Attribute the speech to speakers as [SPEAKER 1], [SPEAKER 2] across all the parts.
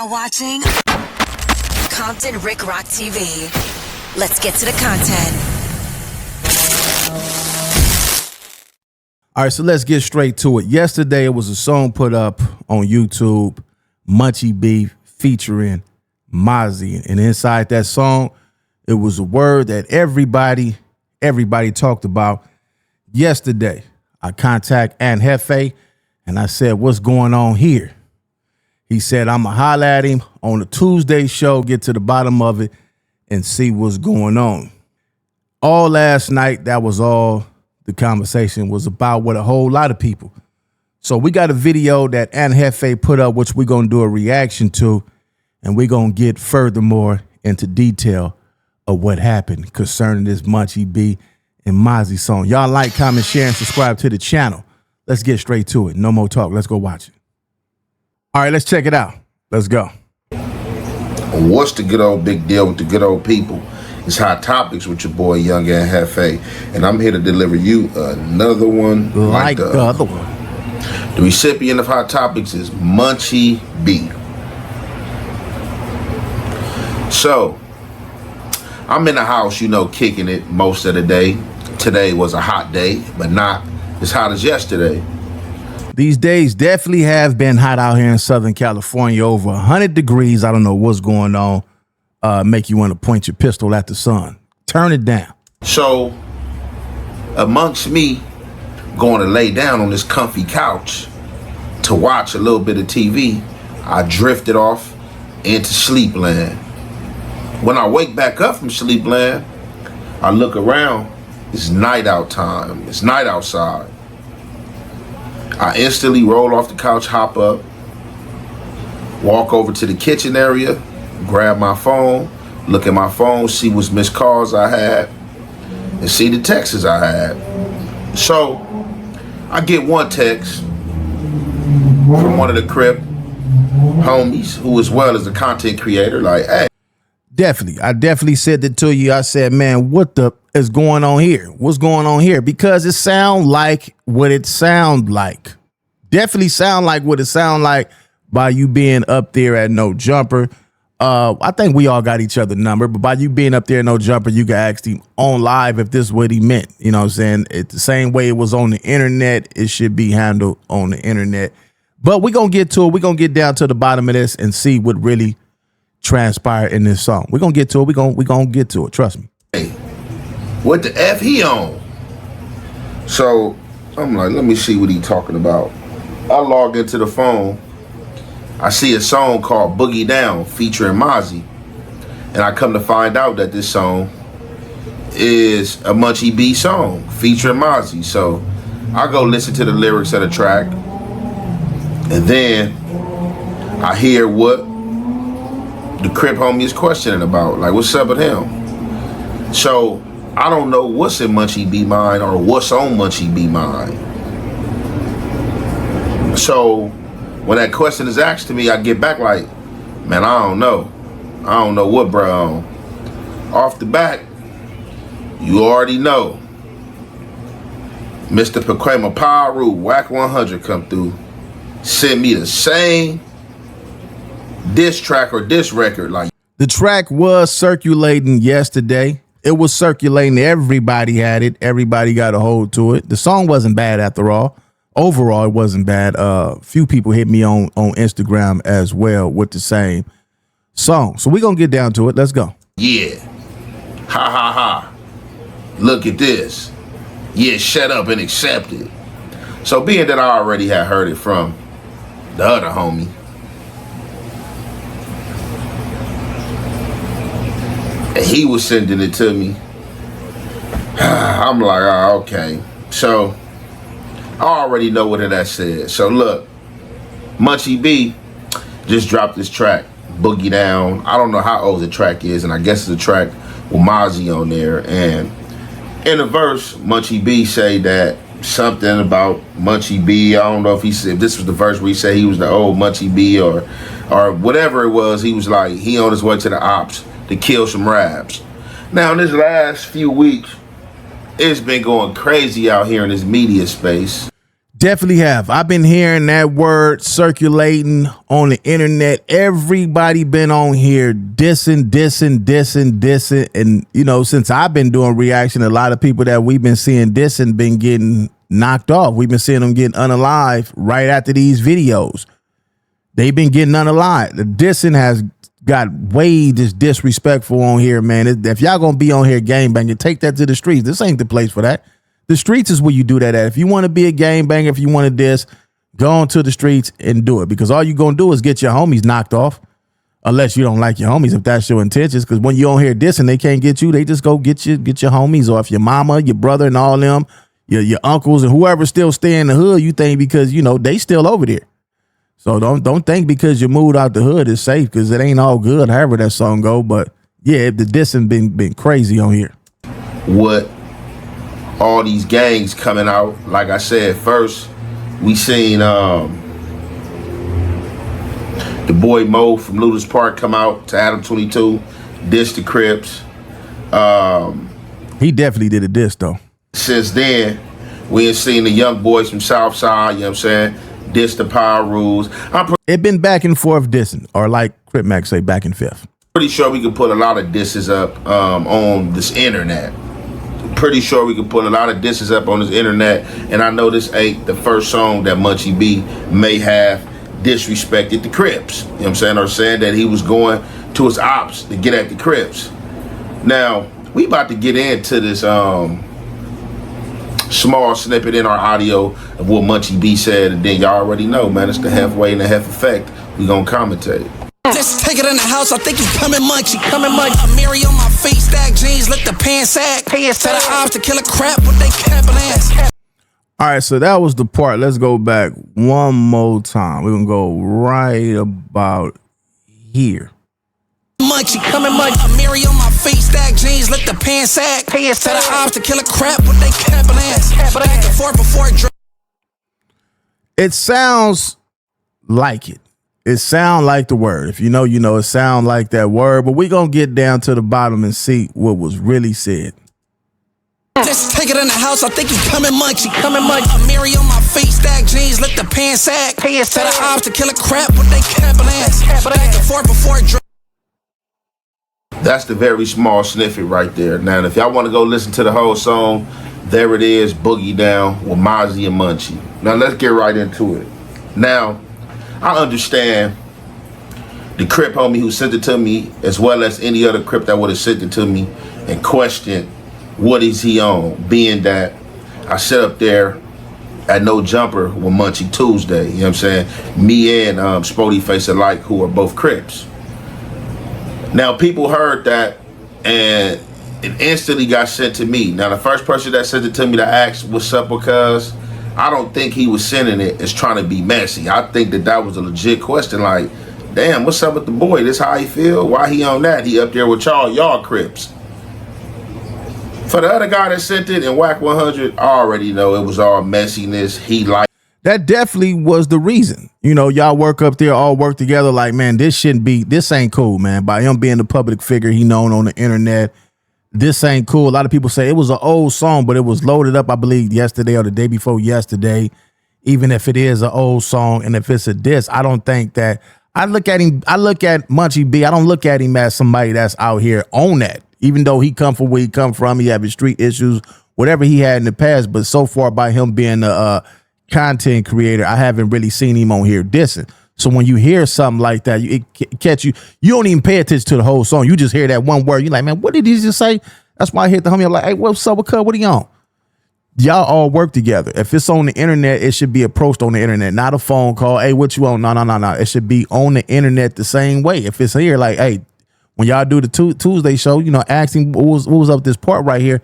[SPEAKER 1] now watching Compton Rick Rock TV. Let's get to the content.
[SPEAKER 2] All right, so let's get straight to it. Yesterday, it was a song put up on YouTube, Munchie B featuring Mozzie. And inside that song, it was a word that everybody talked about yesterday. I contact Aunt Hefe and I said, what's going on here? He said, I'm going to holler at him on a Tuesday show, get to the bottom of it and see what's going on. All last night, that was all the conversation was about with a whole lot of people. So we got a video that Aunt Hefe put up, which we're going to do a reaction to, and we're going to get furthermore into detail of what happened concerning this Munchie B and Mozzie song. Y'all like, comment, share, and subscribe to the channel. Let's get straight to it. No more talk. Let's go watch it. All right, let's check it out. Let's go.
[SPEAKER 3] What's the good old big deal with the good old people? It's Hot Topics with your boy Young and Hefe, and I'm here to deliver you another one
[SPEAKER 2] like the other one.
[SPEAKER 3] The recipient of Hot Topics is Munchie B. So, I'm in the house, you know, kicking it most of the day. Today was a hot day, but not as hot as yesterday.
[SPEAKER 2] These days definitely have been hot out here in Southern California, over 100 degrees. I don't know what's going on. Make you want to point your pistol at the sun. Turn it down.
[SPEAKER 3] So, amongst me going to lay down on this comfy couch to watch a little bit of TV, I drifted off into sleepland. When I wake back up from sleepland, I look around. It's night out time. It's night outside. I instantly roll off the couch, hop up, walk over to the kitchen area, grab my phone, look at my phone, see what missed calls I had, and see the texts I had. So I get one text from one of the CRIPS homies, who as well as a content creator, like, hey.
[SPEAKER 2] Definitely. I definitely said that to you. I said, man, what the is going on here? What's going on here? Because it sound like what it sound like. Definitely sound like what it sound like by you being up there at No Jumper. I think we all got each other number, but by you being up there at No Jumper, you can ask him on live if this is what he meant. You know what I'm saying? It's the same way it was on the internet. It should be handled on the internet. But we're going to get to it. We're going to get down to the bottom of this and see what really transpired in this song. We're going to get to it. We're going to get to it. Trust me.
[SPEAKER 3] Hey, what the F he on? So I'm like, let me see what he talking about. I log into the phone. I see a song called Boogie Down featuring Mozzie. And I come to find out that this song is a Munchie B song featuring Mozzie. So I go listen to the lyrics of the track. And then I hear what the Crip homie is questioning about. Like, what's up with him? So I don't know what's in Munchie B mind or what's on Munchie B mind. So when that question is asked to me, I get back like, man, I don't know. I don't know what bro on. Off the bat, you already know. Mr. Paquema Paru, Whack 100 come through. Send me the same diss track or diss record. Like,
[SPEAKER 2] the track was circulating yesterday. It was circulating. Everybody had it. Everybody got a hold to it. The song wasn't bad after all. Overall, it wasn't bad. Few people hit me on Instagram as well with the same song. So we're going to get down to it. Let's go.
[SPEAKER 3] Yeah. Ha ha ha. Look at this. Yeah, shut up and accept it. So being that I already had heard it from the other homie, and he was sending it to me, I'm like, oh, okay. So I already know what that said. So look, Munchie B just dropped this track, Boogie Down. I don't know how old the track is, and I guess it's a track with Mozzie on there. And in the verse, Munchie B say that something about Munchie B. I don't know if he said, if this was the verse where he said he was the old Munchie B or whatever it was. He was like, he on his way to the ops to kill some raps. Now in this last few weeks, it's been going crazy out here in this media space.
[SPEAKER 2] Definitely have. I've been hearing that word circulating on the internet. Everybody been on here dissing. And, you know, since I've been doing reaction, a lot of people that we've been seeing dissing been getting knocked off. We've been seeing them getting unalive right after these videos. They've been getting unalive. The dissing has got way just disrespectful on here, man. If y'all gonna be on here gangbanging, take that to the streets. This ain't the place for that. The streets is where you do that at. If you want to be a gangbanger, if you want to diss, go on to the streets and do it. Because all you're going to do is get your homies knocked off. Unless you don't like your homies, if that's your intentions. Because when you're on here dissing, they can't get you. They just go get your homies off. Your mama, your brother and all them, your uncles and whoever still stay in the hood, you think because, you know, they still over there. So don't think because you moved out the hood is safe, because it ain't all good, however that song go. But yeah, the dissing been crazy on here.
[SPEAKER 3] What all these gangs coming out, like I said, first we seen the boy Mo from Ludus Park come out to Adam 22, diss the Crips.
[SPEAKER 2] He definitely did a diss though.
[SPEAKER 3] Since then, we ain't seen the young boys from Southside, you know what I'm saying, diss the Power Rules.
[SPEAKER 2] It been back and forth dissing, or like Crip Mac say, back and forth.
[SPEAKER 3] Pretty sure we could put a lot of disses up on this internet. Pretty sure we could put a lot of disses up on this internet, and I know this ain't the first song that Munchie B may have disrespected the Crips, you know what I'm saying, or saying that he was going to his ops to get at the Crips. Now, we about to get into this small snippet in our audio of what Munchie B said, and then y'all already know, man, it's the halfway and the half effect. We gonna commentate.
[SPEAKER 4] Just take it in the house, I think he coming Munchie. A Mary on my feet, stack jeans, let the pants sag. Tell the ops to kill a crap with they capping ass.
[SPEAKER 2] All right, so that was the part. Let's go back one more time. We're gonna go right about here.
[SPEAKER 4] Munchie, a Mary on my feet, stack jeans, let the pants sag. Tell the ops to kill a crap with they capping ass. Back and forth before it drop.
[SPEAKER 2] It sounds like it. It sound like the word. If you know, you know. It sound like that word. But we're going to get down to the bottom and see what was really said.
[SPEAKER 4] Just take it in the house, I think he coming Munchie. A Mary on my feet, stack jeans, let the pants sag. Tell the ops to kill a crap with they capping ass. Back and forth before it drop.
[SPEAKER 3] That's the very small snippet right there. Now, if y'all want to go listen to the whole song, there it is, Boogie Down with Mozzie and Munchie. Now, let's get right into it. Now, I understand the Crip homie who sent it to me, as well as any other Crip that would have sent it to me, and question what is he on, being that I sit up there at No Jumper with Munchie Tuesday, you know what I'm saying? Me and Spody Face alike, who are both Crips. Now, people heard that, and it instantly got sent to me. Now, the first person that sent it to me to ask what's up, because I don't think he was sending it as trying to be messy. I think that was a legit question, like, damn, what's up with the boy? This how he feel? Why he on that? He up there with y'all Crips. For the other guy that sent it in Whack 100, I already know it was all messiness. He like
[SPEAKER 2] that definitely was the reason. You know, y'all work up there, all work together like, man, this ain't cool, man. By him being the public figure he known on the internet, this ain't cool. A lot of people say it was an old song, but it was loaded up, I believe, yesterday or the day before yesterday. Even if it is an old song and if it's a diss, I don't think that. I look at Munchie B, I don't look at him as somebody that's out here on that. Even though he come from where he come from, he have his street issues, whatever he had in the past. But so far, by him being a content creator, I haven't really seen him on here dissing. So when you hear something like that, it catch you. You don't even pay attention to the whole song. You just hear that one word. You're like, man, what did he just say? That's why I hit the homie. I'm like, hey, what's up with Cub? What are you on? Y'all all work together. If it's on the internet, it should be approached on the internet, not a phone call. Hey, what you on? No. It should be on the internet the same way. If it's here, like, hey, when y'all do the Tuesday show, you know, ask him what was up with this part right here,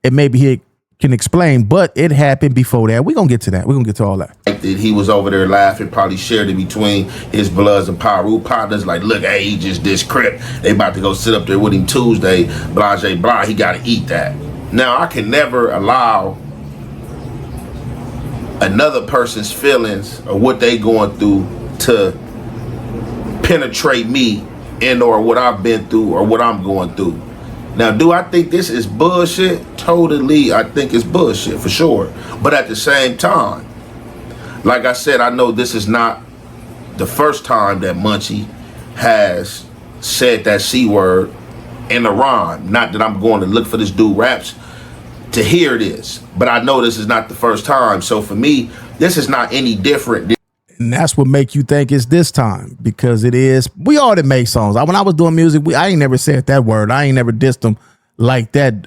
[SPEAKER 2] and maybe he can explain. But it happened before that. We're going to get to that. We're going to get to all that.
[SPEAKER 3] He was over there laughing, probably shared it between his Bloods and Pyru partners. Like, look, hey, he just this Crip. They about to go sit up there with him Tuesday, blah, blah. He got to eat that. Now, I can never allow another person's feelings or what they going through to penetrate me and or what I've been through or what I'm going through. Now, do I think this is bullshit? Totally, I think it's bullshit for sure. But at the same time, Like I said, I know this is not the first time that Munchie has said that C word in a rhyme. Not that I'm going to look for this dude raps to hear this, but I know this is not the first time. So for me, this is not any different.
[SPEAKER 2] And that's what make you think it's this time, because it is. We all that make songs. When I was doing music, I ain't never said that word. I ain't never dissed him like that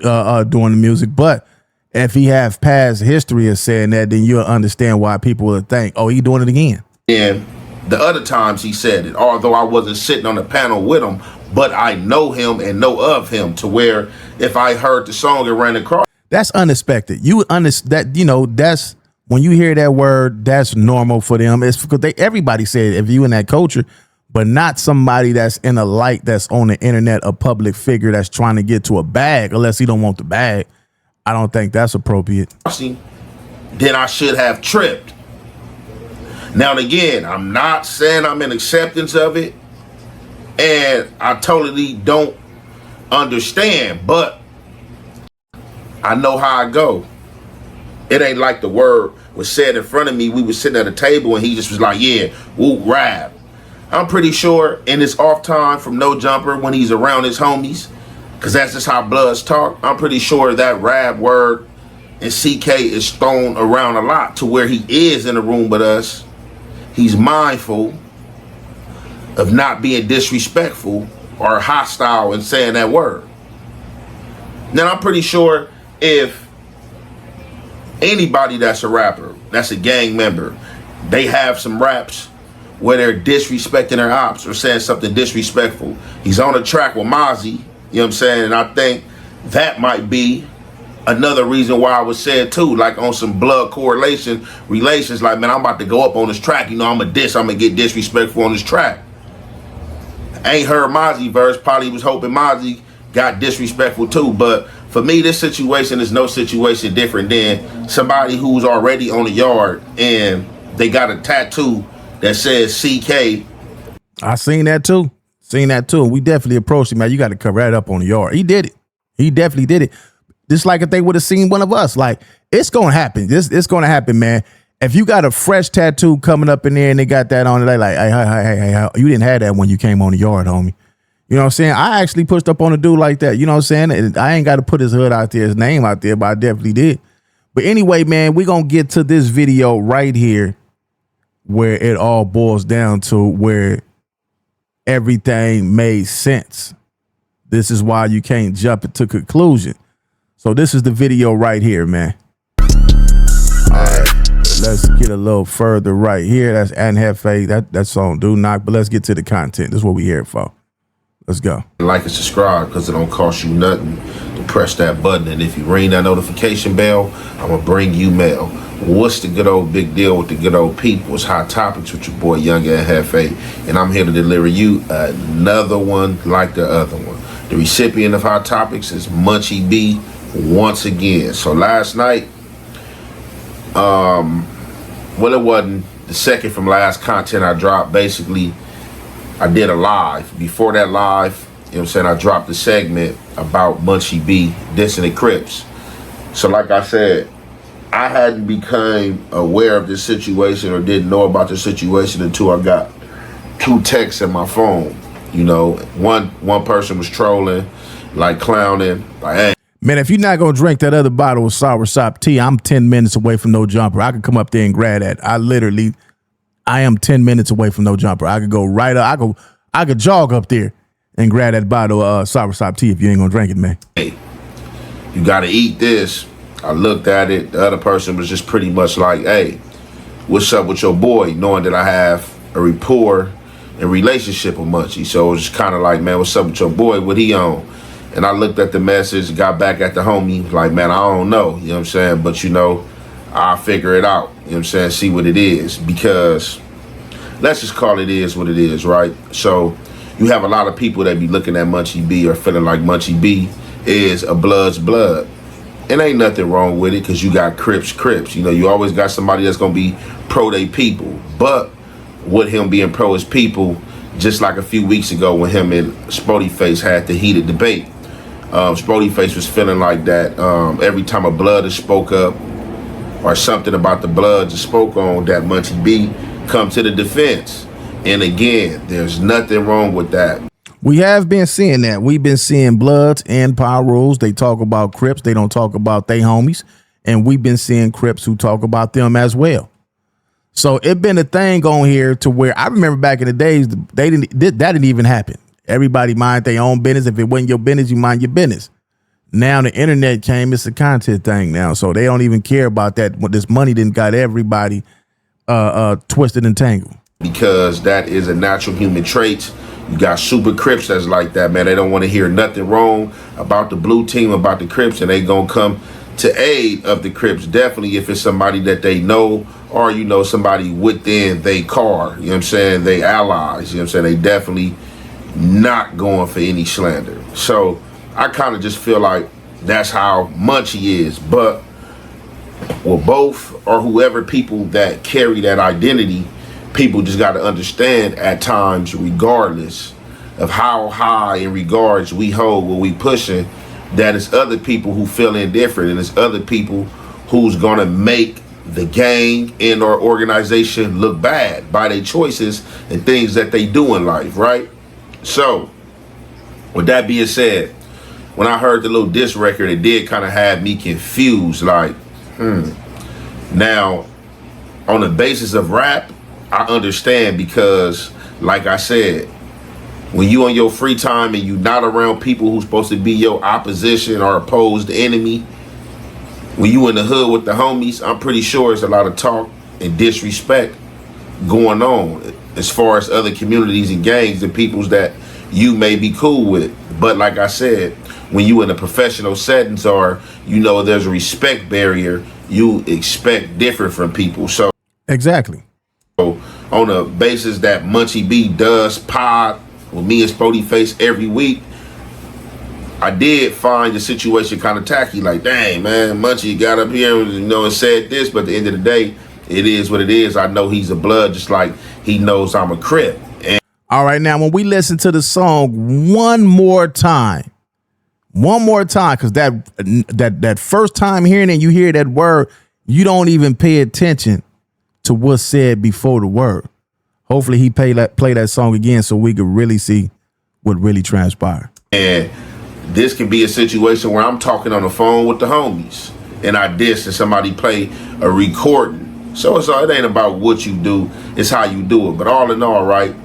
[SPEAKER 2] doing the music. But if he have past history of saying that, then you'll understand why people will think, oh, he doing it again.
[SPEAKER 3] And the other times he said it, although I wasn't sitting on the panel with him, but I know him and know of him, to where if I heard the song and ran across.
[SPEAKER 2] That's unexpected. That's when you hear that word, that's normal for them. It's because everybody said if you in that culture, but not somebody that's in a light, that's on the internet, a public figure that's trying to get to a bag, unless he don't want the bag. I don't think that's appropriate.
[SPEAKER 3] Then I should have tripped. Now and again, I'm not saying I'm in acceptance of it, and I totally don't understand, but I know how I go. It ain't like the word was said in front of me. We was sitting at a table and he just was like, yeah, woo, rap. I'm pretty sure in his off time from No Jumper, when he's around his homies, because that's just how Bloods talk, I'm pretty sure that rap word and CK is thrown around a lot, to where he is in the room with us. He's mindful of not being disrespectful or hostile in saying that word. Now, I'm pretty sure if anybody that's a rapper, that's a gang member, they have some raps where they're disrespecting their ops or saying something disrespectful. He's on a track with Mozzie, you know what I'm saying? And I think that might be another reason why I was said too, like on some blood correlation relations, like, man, I'm about to go up on this track, I'm gonna get disrespectful on this track. I ain't heard Mozzie verse, probably was hoping Mozzie got disrespectful too, but for me, this situation is no situation different than somebody who's already on the yard and they got a tattoo that says CK.
[SPEAKER 2] I seen that too. We definitely approached him, man. You got to cover that up on the yard. He did it. He definitely did it. Just like if they would have seen one of us. Like, it's going to happen. It's going to happen, man. If you got a fresh tattoo coming up in there and they got that on it, they like, hey, you didn't have that when you came on the yard, homie. You know what I'm saying? I actually pushed up on a dude like that. You know what I'm saying? I ain't got to put his hood out there, his name out there, but I definitely did. But anyway, man, we're going to get to this video right here where it all boils down to where everything made sense. This is why you can't jump into conclusion. So this is the video right here, man. All right, let's get a little further right here. That's Anne Hefe. That song do knock, but let's get to the content. This is what we here for. Let's go.
[SPEAKER 3] Like and subscribe, because it don't cost you nothing to press that button. And if you ring that notification bell, I'm going to bring you mail. What's the good old big deal with the good old people? It's Hot Topics with your boy Young and Hefe. And I'm here to deliver you another one like the other one. The recipient of Hot Topics is Munchie B once again. So last night, well, it wasn't the second from last content I dropped. Basically, I did a live. Before that live, you know what I'm saying, I dropped a segment about Munchie B dissing the CRIPS. So like I said, I hadn't become aware of this situation or didn't know about the situation until I got 2 texts in my phone. You know, one person was trolling, like clowning, like, hey.
[SPEAKER 2] Man, if you're not going to drink that other bottle of soursop tea, I'm 10 minutes away from No Jumper. I could come up there and grab that. I am 10 minutes away from No Jumper. I could go right up. I could jog up there and grab that bottle of soursop tea if you ain't going to drink it, man.
[SPEAKER 3] Hey, you got to eat this. I looked at it. The other person was just pretty much like, hey, what's up with your boy? Knowing that I have a rapport and relationship with Munchie. So it was just kind of like, man, what's up with your boy? What he on? And I looked at the message, got back at the homie, like, man, I don't know. You know what I'm saying? But, you know, I'll figure it out. You know what I'm saying? See what it is. Because let's just call it is what it is, right? So you have a lot of people that be looking at Munchie B or feeling like Munchie B is a blood's blood. And ain't nothing wrong with it, because you got Crips. You know, you always got somebody that's going to be pro they people. But with him being pro his people, just like a few weeks ago when him and Spody Face had the heated debate, Spody Face was feeling like that every time a blood spoke up, or something about the Bloods spoke on, that Munchie B come to the defense. And again, there's nothing wrong with that.
[SPEAKER 2] We have been seeing that. We've been seeing Bloods and Power Rules. They talk about Crips. They don't talk about they homies. And we've been seeing Crips who talk about them as well. So it been a thing on here to where I remember back in the days, that didn't even happen. Everybody mind their own business. If it wasn't your business, you mind your business. Now the internet came, it's a content thing now. So they don't even care about that. What this money didn't got everybody twisted and tangled.
[SPEAKER 3] Because that is a natural human trait. You got super Crips that's like that, man. They don't want to hear nothing wrong about the blue team, about the Crips, and they gonna come to aid of the Crips, definitely if it's somebody that they know, or, you know, somebody within they car, you know what I'm saying, they allies, you know what I'm saying, they definitely not going for any slander. So I kind of just feel like that's how Munchie is. But with both or whoever people that carry that identity, people just got to understand at times, regardless of how high in regards we hold what we pushing, that it's other people who feel indifferent, and it's other people who's gonna make the gang and our organization look bad by their choices and things that they do in life, right? So with that being said, when I heard the little diss record, it did kind of have me confused, like, Now, on the basis of rap, I understand, because like I said, when you on your free time and you not around people who's supposed to be your opposition or opposed enemy, when you in the hood with the homies, I'm pretty sure there's a lot of talk and disrespect going on as far as other communities and gangs and peoples that you may be cool with. But like I said, when you in a professional settings, or, you know, there's a respect barrier, you expect different from people. So
[SPEAKER 2] exactly.
[SPEAKER 3] So on the basis that Munchie B does pod with me and Spody Face every week, I did find the situation kind of tacky. Like, dang, man, Munchie got up here, you know, and said this, but at the end of the day, it is what it is. I know he's a Blood, just like he knows I'm a Crip. And
[SPEAKER 2] all right, now when we listen to the song one more time, because that first time hearing it, you hear that word, you don't even pay attention to what's said before the word. Hopefully he play that song again so we could really see what really transpired.
[SPEAKER 3] And this can be a situation where I'm talking on the phone with the homies and I diss and somebody play a recording. So it ain't about what you do, it's how you do it. But all in all, right,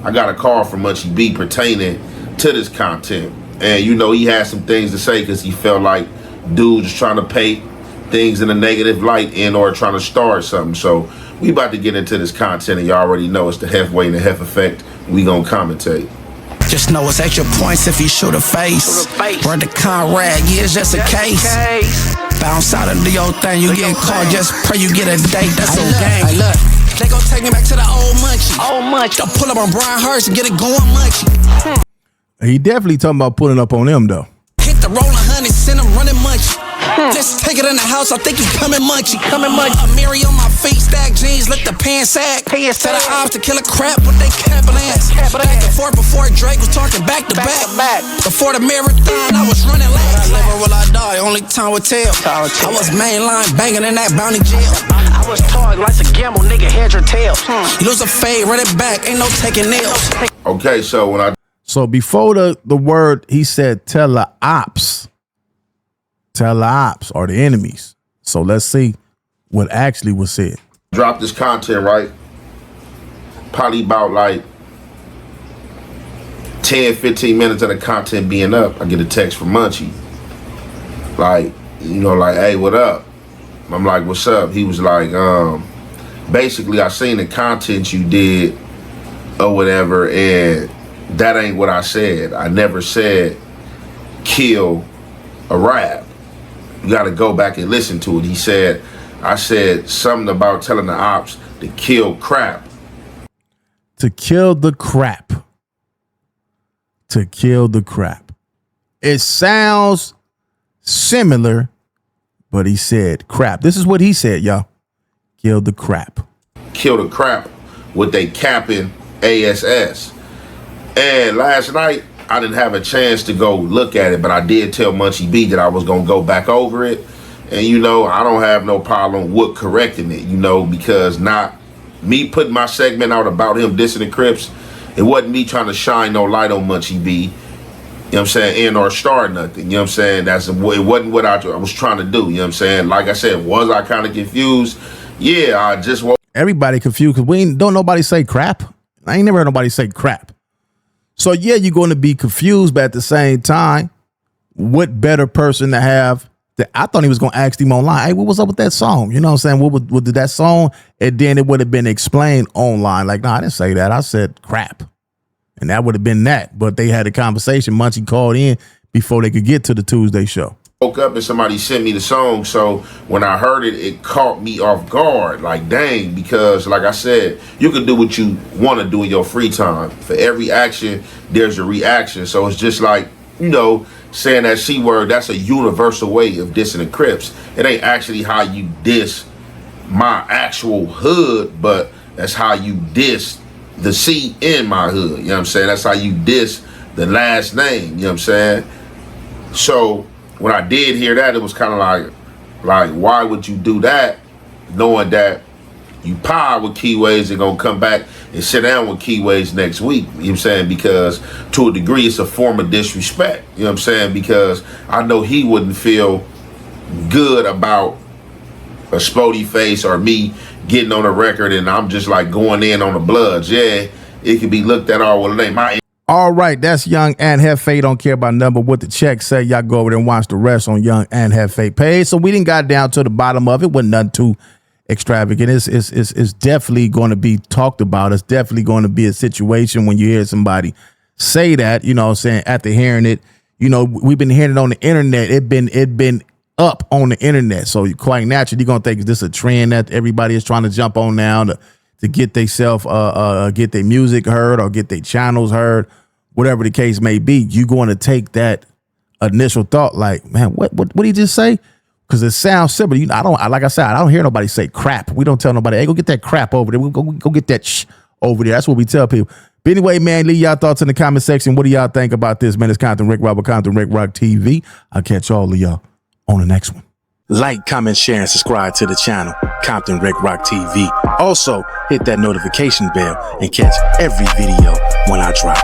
[SPEAKER 3] I got a call from Munchie B pertaining to this content. And, you know, he had some things to say because he felt like dudes trying to paint things in a negative light or trying to start something. So we about to get into this content, and y'all already know it's the Hef Way and the Hef Effect. We gonna commentate.
[SPEAKER 4] Just know it's extra points if you shoot a face. Word to Conrad, yeah, it's just a case. Bounce out and do your thing, you get caught, just pray you get a date, that's okay. Hey, look, they gon' take me back to the old Munchie. Don't pull up on Brian Hurst and get it going Munchie.
[SPEAKER 2] He definitely talking about pulling up on them, though.
[SPEAKER 4] Hit the rolling honey, send him running Munchie. Just take it in the house, I think he coming Munchie. A Mary on my feet, stack jeans, let the pants sag. Tell the ops to kill a crap with they ambulance. Back and forth before Drake was talking back to back. Before the marathon, I was running laps. I live or will I die, only time will tell. I was mainline banging in that bounty jail. I was taught life's a gamble, nigga, head your tail. You lose a fade, run it back, ain't no taking nails.
[SPEAKER 3] Okay,
[SPEAKER 2] So before the word, he said tell the ops or the enemies. So let's see what actually was said.
[SPEAKER 3] Drop this content, right? Probably about like 10, 15 minutes of the content being up, I get a text from Munchie. Like, you know, like, hey, what up? I'm like, what's up? He was like, basically, I seen the content you did or whatever, and that ain't what I said. I never said kill a rap. You got to go back and listen to it. He said, I said something about telling the ops to kill crap.
[SPEAKER 2] To kill the crap. To kill the crap. It sounds similar, but he said crap. This is what he said, y'all. Kill the crap.
[SPEAKER 3] Kill the crap with they capping ASS. And last night, I didn't have a chance to go look at it, but I did tell Munchie B that I was going to go back over it And, you know, I don't have no problem with correcting it, you know, because not me putting my segment out about him dissing the Crips. It wasn't me trying to shine no light on Munchie B, you know what I'm saying, and or start nothing, you know what I'm saying? It wasn't what I was trying to do, you know what I'm saying? Like I said, was I kind of confused? Yeah, I just woke.
[SPEAKER 2] Everybody confused because don't nobody say crap. I ain't never heard nobody say crap. So yeah, you're going to be confused, but at the same time, what better person to have? That I thought he was going to ask him online, hey, what was up with that song? You know what I'm saying? What did that song? And then it would have been explained online. Like, no, I didn't say that. I said crap. And that would have been that. But they had a conversation. Munchie called in before they could get to the Tuesday show.
[SPEAKER 3] Woke up and somebody sent me the song. So when I heard it, it caught me off guard. Like, dang, because like I said, you can do what you want to do in your free time. For every action, there's a reaction. So it's just like, you know, saying that C word, that's a universal way of dissing the Crips. It ain't actually how you diss my actual hood, but that's how you diss the C in my hood. You know what I'm saying? That's how you diss the last name. You know what I'm saying? So when I did hear that, it was kind of like, why would you do that, knowing that you pie with Keyways and gonna come back and sit down with Keyways next week? You know what I'm saying? Because to a degree, it's a form of disrespect. You know what I'm saying? Because I know he wouldn't feel good about a Spody face or me getting on a record and I'm just like going in on the Bloods. Yeah, it could be looked at all with a name.
[SPEAKER 2] All right, that's Young and Hefe. Don't care about number, what the check say. Y'all go over there and watch the rest on Young and Hefe page. So we didn't got down to the bottom of it. Wasn't nothing too extravagant. It's definitely going to be talked about. It's definitely going to be a situation when you hear somebody say that, you know what I'm saying, after hearing it. You know, we've been hearing it on the internet. It been up on the internet. So quite naturally, you're going to think, is this a trend that everybody is trying to jump on now to get themselves, get their music heard or get their channels heard, whatever the case may be. You're going to take that initial thought like, man, what did he just say? Because it sounds simple. You know, like I said, I don't hear nobody say crap. We don't tell nobody, hey, go get that crap over there. Go get that over there. That's what we tell people. But anyway, man, leave y'all thoughts in the comment section. What do y'all think about this, man? It's Compton Rick Rock with Compton Rick Rock TV. I'll catch all of y'all on the next one. Like, comment, share, and subscribe to the channel, Compton Rick Rock TV. Also, hit that notification bell and catch every video when I drop.